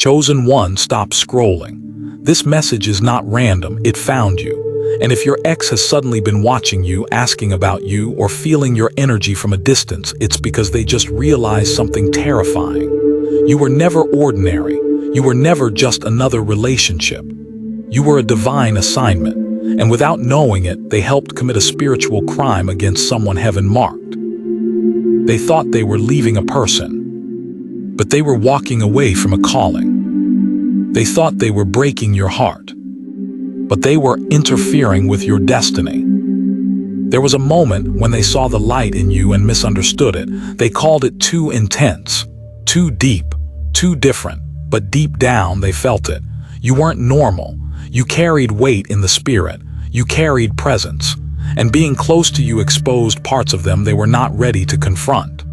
Chosen one, stop scrolling. This message is not random, it found you. And if your ex has suddenly been watching you, asking about you, or feeling your energy from a distance, it's because they just realized something terrifying. You were never ordinary. You were never just another relationship. You were a divine assignment, and without knowing it, they helped commit a spiritual crime against someone heaven marked. They thought they were leaving a person, but they were walking away from a calling. They thought they were breaking your heart, but they were interfering with your destiny. There was a moment when they saw the light in you and misunderstood it. They called it too intense, too deep, too different, but deep down they felt it. You weren't normal. You carried weight in the spirit. You carried presence. And being close to you exposed parts of them they were not ready to confront.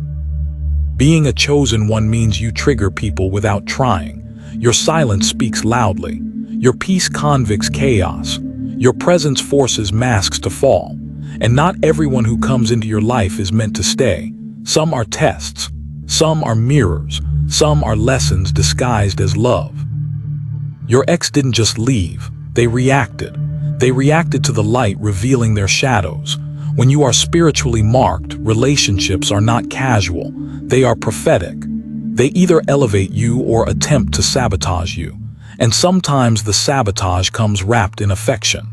Being a chosen one means you trigger people without trying. Your silence speaks loudly. Your peace convicts chaos. Your presence forces masks to fall. And not everyone who comes into your life is meant to stay. Some are tests. Some are mirrors. Some are lessons disguised as love. Your ex didn't just leave. They reacted. They reacted to the light revealing their shadows. When you are spiritually marked, relationships are not casual. They are prophetic. They either elevate you or attempt to sabotage you. And sometimes the sabotage comes wrapped in affection.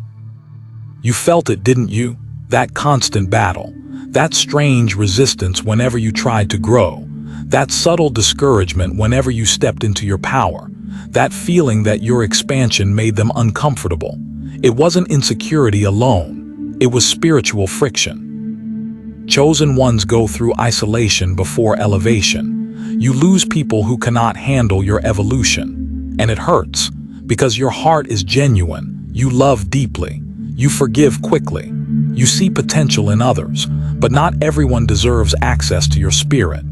You felt it, didn't you? That constant battle. That strange resistance whenever you tried to grow. That subtle discouragement whenever you stepped into your power. That feeling that your expansion made them uncomfortable. It wasn't insecurity alone. It was spiritual friction. Chosen ones go through isolation before elevation. You lose people who cannot handle your evolution. And it hurts, because your heart is genuine. You love deeply. You forgive quickly. You see potential in others, but not everyone deserves access to your spirit.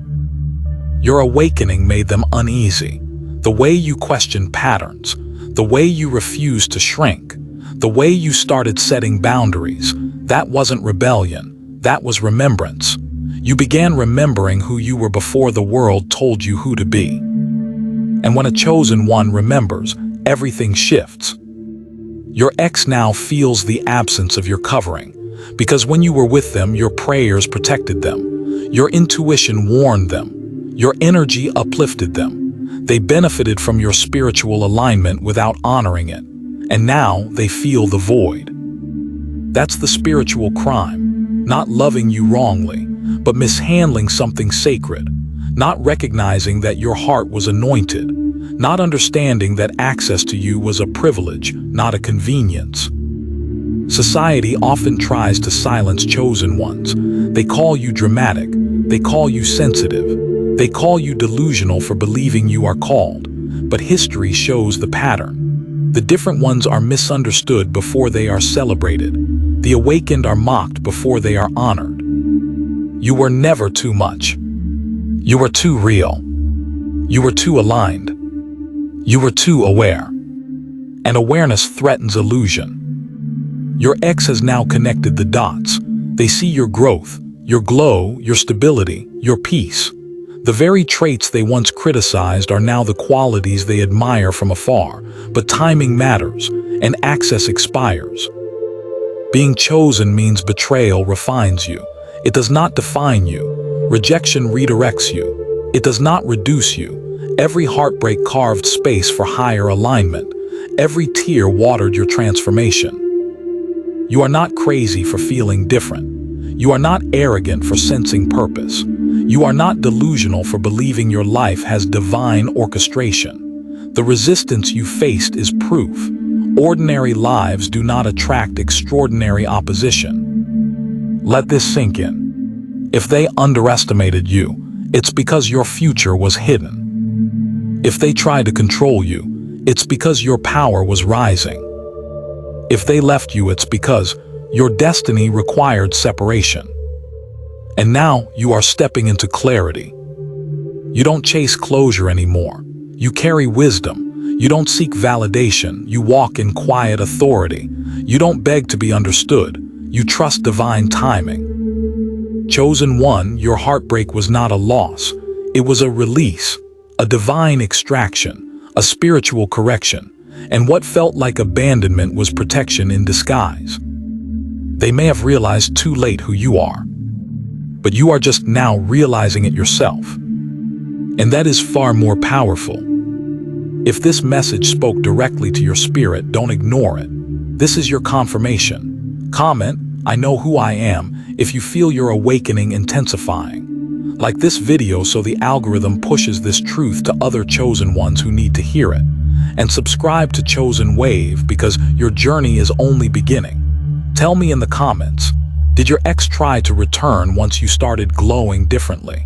Your awakening made them uneasy. The way you questioned patterns, the way you refused to shrink, the way you started setting boundaries, that wasn't rebellion, that was remembrance. You began remembering who you were before the world told you who to be. And when a chosen one remembers, everything shifts. Your ex now feels the absence of your covering, because when you were with them, your prayers protected them, your intuition warned them, your energy uplifted them. They benefited from your spiritual alignment without honoring it, and now they feel the void. That's the spiritual crime, not loving you wrongly, but mishandling something sacred, not recognizing that your heart was anointed, not understanding that access to you was a privilege, not a convenience. Society often tries to silence chosen ones. They call you dramatic, they call you sensitive, they call you delusional for believing you are called, but history shows the pattern. The different ones are misunderstood before they are celebrated. The awakened are mocked before they are honored. You were never too much. You were too real. You were too aligned. You were too aware. And awareness threatens illusion. Your ex has now connected the dots. They see your growth, your glow, your stability, your peace. The very traits they once criticized are now the qualities they admire from afar, but timing matters, and access expires. Being chosen means betrayal refines you. It does not define you. Rejection redirects you. It does not reduce you. Every heartbreak carved space for higher alignment. Every tear watered your transformation. You are not crazy for feeling different. You are not arrogant for sensing purpose. You are not delusional for believing your life has divine orchestration. The resistance you faced is proof. Ordinary lives do not attract extraordinary opposition. Let this sink in. If they underestimated you, it's because your future was hidden. If they tried to control you, it's because your power was rising. If they left you, it's because your destiny required separation. And now you are stepping into clarity. You don't chase closure anymore. You carry wisdom. You don't seek validation. You walk in quiet authority. You don't beg to be understood. You trust divine timing. Chosen one, your heartbreak was not a loss. It was a release, a divine extraction, a spiritual correction, and what felt like abandonment was protection in disguise. They may have realized too late who you are, but you are just now realizing it yourself. And that is far more powerful. If this message spoke directly to your spirit, don't ignore it. This is your confirmation. Comment, "I know who I am," if you feel your awakening intensifying. Like this video so the algorithm pushes this truth to other chosen ones who need to hear it. And subscribe to Chosen Wave because your journey is only beginning. Tell me in the comments, did your ex try to return once you started glowing differently?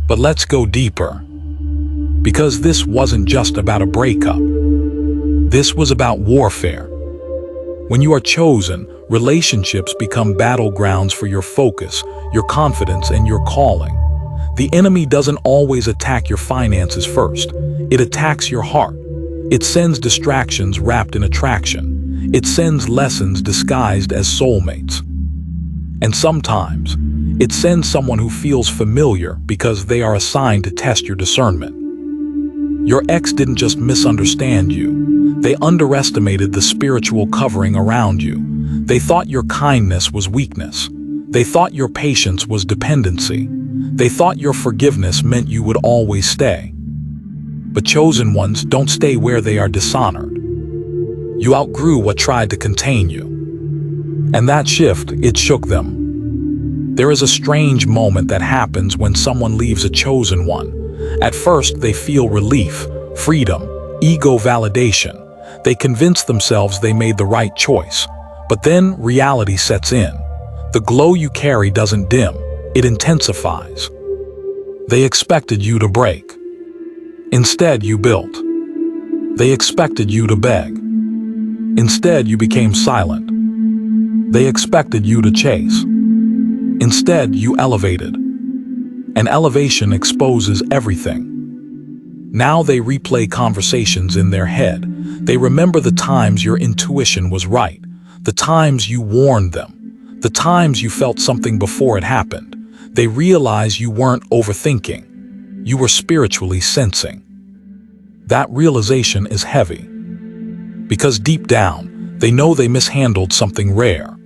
But let's go deeper. Because this wasn't just about a breakup. This was about warfare. When you are chosen, relationships become battlegrounds for your focus, your confidence, and your calling. The enemy doesn't always attack your finances first. It attacks your heart. It sends distractions wrapped in attraction. It sends lessons disguised as soulmates. And sometimes, it sends someone who feels familiar because they are assigned to test your discernment. Your ex didn't just misunderstand you. They underestimated the spiritual covering around you. They thought your kindness was weakness. They thought your patience was dependency. They thought your forgiveness meant you would always stay. But chosen ones don't stay where they are dishonored. You outgrew what tried to contain you. And that shift, it shook them. There is a strange moment that happens when someone leaves a chosen one. At first, they feel relief, freedom, ego validation. They convince themselves they made the right choice. But then reality sets in. The glow you carry doesn't dim, it intensifies. They expected you to break. Instead, you built. They expected you to beg. Instead, you became silent. They expected you to chase. Instead, you elevated. And elevation exposes everything. Now they replay conversations in their head. They remember the times your intuition was right, the times you warned them, the times you felt something before it happened. They realize you weren't overthinking. You were spiritually sensing. That realization is heavy. Because deep down, they know they mishandled something rare.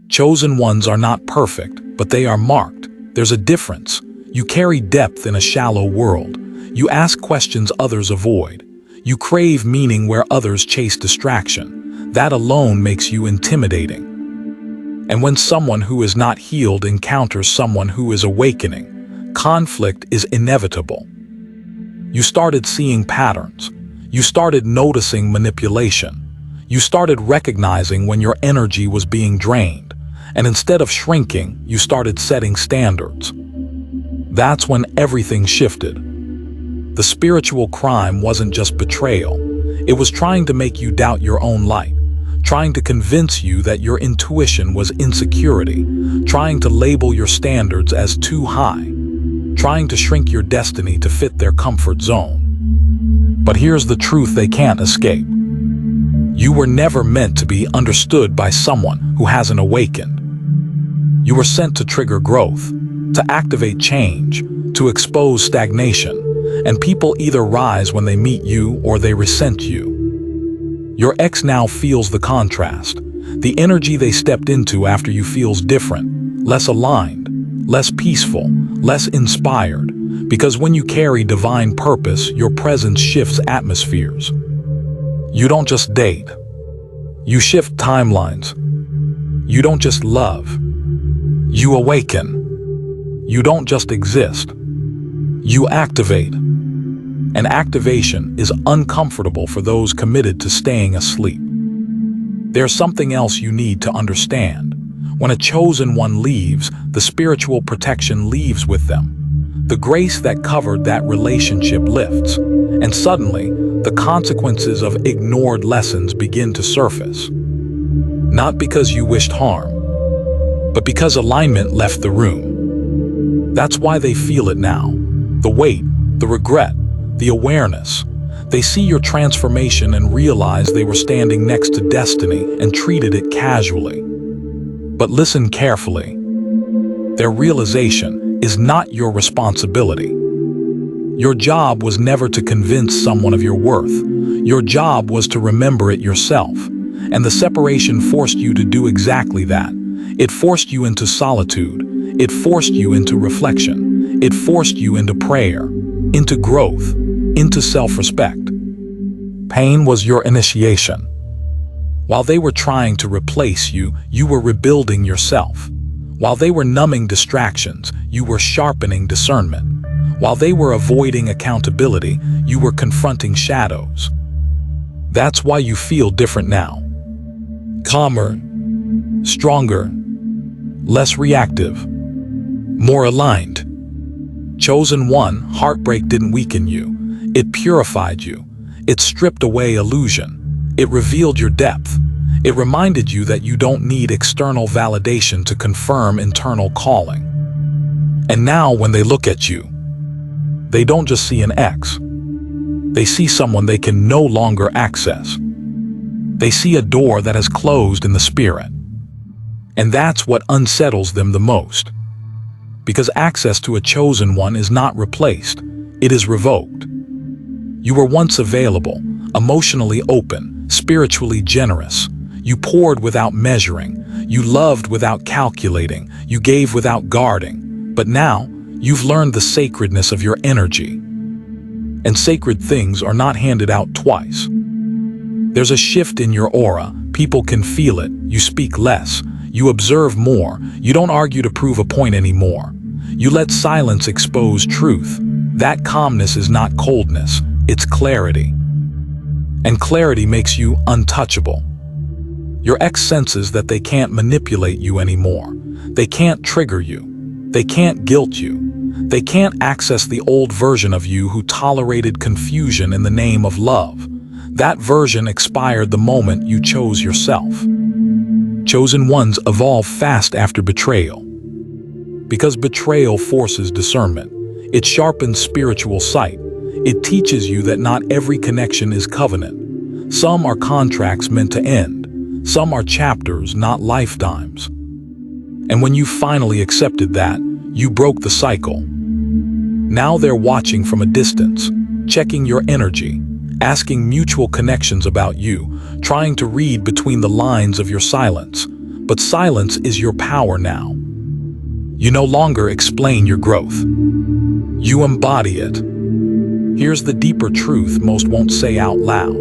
Chosen ones are not perfect, but they are marked. There's a difference. You carry depth in a shallow world. You ask questions others avoid. You crave meaning where others chase distraction. That alone makes you intimidating. And when someone who is not healed encounters someone who is awakening, conflict is inevitable. You started seeing patterns. You started noticing manipulation. You started recognizing when your energy was being drained. And instead of shrinking, you started setting standards. That's when everything shifted. The spiritual crime wasn't just betrayal. It was trying to make you doubt your own light, trying to convince you that your intuition was insecurity, trying to label your standards as too high, trying to shrink your destiny to fit their comfort zone. But here's the truth they can't escape. You were never meant to be understood by someone who hasn't awakened. You were sent to trigger growth, to activate change, to expose stagnation, and people either rise when they meet you or they resent you. Your ex now feels the contrast. The energy they stepped into after you feels different, less aligned, less peaceful, less inspired, because when you carry divine purpose, your presence shifts atmospheres. You don't just date. You shift timelines. You don't just love. You awaken. You don't just exist. You activate. And activation is uncomfortable for those committed to staying asleep. There's something else you need to understand. When a chosen one leaves, the spiritual protection leaves with them. The grace that covered that relationship lifts, and suddenly, the consequences of ignored lessons begin to surface. Not because you wished harm, but because alignment left the room. That's why they feel it now. The weight, the regret, the awareness. They see your transformation and realize they were standing next to destiny and treated it casually. But listen carefully. Their realization is not your responsibility. Your job was never to convince someone of your worth. Your job was to remember it yourself. And the separation forced you to do exactly that. It forced you into solitude. It forced you into reflection. It forced you into prayer, into growth, into self-respect. Pain was your initiation. While they were trying to replace you, you were rebuilding yourself. While they were numbing distractions, you were sharpening discernment. While they were avoiding accountability, you were confronting shadows. That's why you feel different now. Calmer, stronger, less reactive, more aligned. Chosen one, heartbreak didn't weaken you. It purified you. It stripped away illusion. It revealed your depth. It reminded you that you don't need external validation to confirm internal calling. And now when they look at you, they don't just see an ex. They see someone they can no longer access. They see a door that has closed in the spirit. And that's what unsettles them the most. Because access to a chosen one is not replaced, it is revoked. You were once available, emotionally open, spiritually generous. You poured without measuring. You loved without calculating. You gave without guarding. But now, you've learned the sacredness of your energy. And sacred things are not handed out twice. There's a shift in your aura. People can feel it. You speak less. You observe more. You don't argue to prove a point anymore. You let silence expose truth. That calmness is not coldness. It's clarity. And clarity makes you untouchable. Your ex senses that they can't manipulate you anymore. They can't trigger you. They can't guilt you. They can't access the old version of you who tolerated confusion in the name of love. That version expired the moment you chose yourself. Chosen ones evolve fast after betrayal. Because betrayal forces discernment. It sharpens spiritual sight. It teaches you that not every connection is covenant. Some are contracts meant to end. Some are chapters, not lifetimes. And when you finally accepted that, you broke the cycle. Now they're watching from a distance, checking your energy, asking mutual connections about you, trying to read between the lines of your silence. But silence is your power now. You no longer explain your growth. You embody it. Here's the deeper truth most won't say out loud.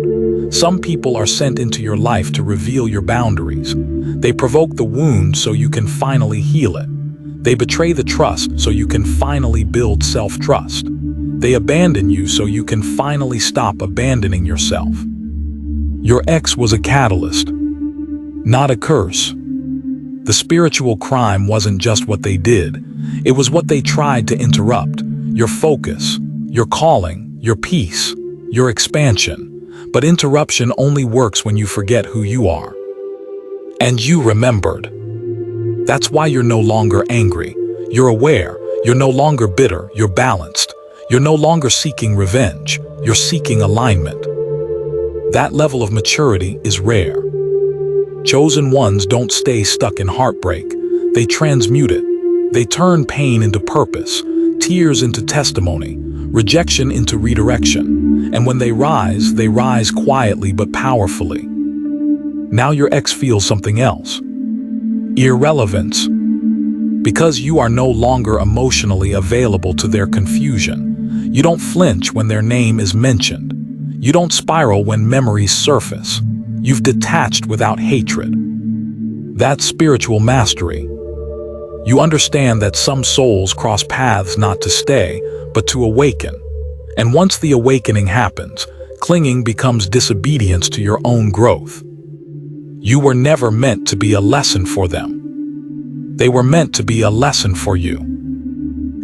Some people are sent into your life to reveal your boundaries. They provoke the wound so you can finally heal it. They betray the trust so you can finally build self-trust. They abandon you so you can finally stop abandoning yourself. Your ex was a catalyst, not a curse. The spiritual crime wasn't just what they did. It was what they tried to interrupt. Your focus, your calling, your peace, your expansion. But interruption only works when you forget who you are. And you remembered. That's why you're no longer angry. You're aware. You're no longer bitter. You're balanced. You're no longer seeking revenge. You're seeking alignment. That level of maturity is rare. Chosen ones don't stay stuck in heartbreak. They transmute it. They turn pain into purpose, tears into testimony, rejection into redirection. And when they rise quietly but powerfully. Now your ex feels something else. Irrelevance. Because you are no longer emotionally available to their confusion. You don't flinch when their name is mentioned. You don't spiral when memories surface. You've detached without hatred. That's spiritual mastery. You understand that some souls cross paths not to stay, but to awaken. And once the awakening happens, clinging becomes disobedience to your own growth. You were never meant to be a lesson for them. They were meant to be a lesson for you.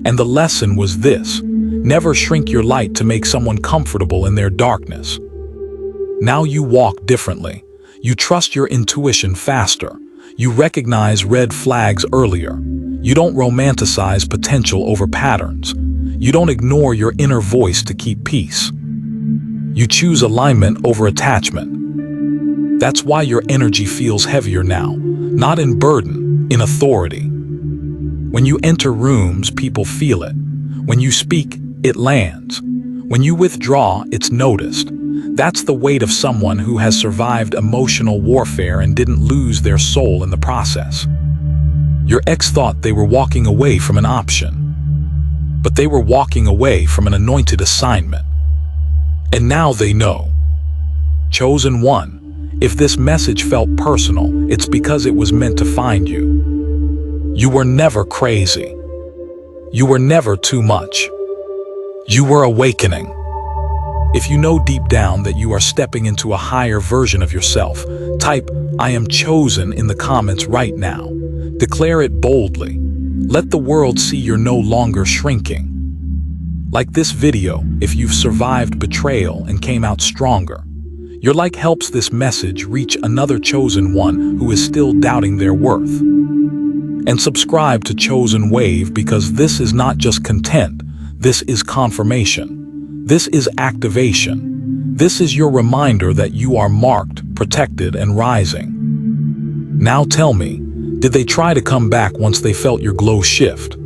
And the lesson was this: never shrink your light to make someone comfortable in their darkness. Now you walk differently. You trust your intuition faster. You recognize red flags earlier. You don't romanticize potential over patterns. You don't ignore your inner voice to keep peace. You choose alignment over attachment. That's why your energy feels heavier now, not in burden, in authority. When you enter rooms, people feel it. When you speak, It lands. When you withdraw, it's noticed. That's the weight of someone who has survived emotional warfare and didn't lose their soul in the process. Your ex thought they were walking away from an option, but they were walking away from an anointed assignment. And now they know. Chosen one, if this message felt personal, it's because it was meant to find you. You were never crazy. You were never too much. You were awakening. If you know deep down that you are stepping into a higher version of yourself, type "I am chosen" in the comments right now. Declare it boldly. Let the world see you're no longer shrinking. Like this video, if you've survived betrayal and came out stronger. Your like helps this message reach another chosen one who is still doubting their worth. And subscribe to Chosen Wave, because this is not just content, this is confirmation. This is activation. This is your reminder that you are marked, protected, and rising. Now tell me, did they try to come back once they felt your glow shift?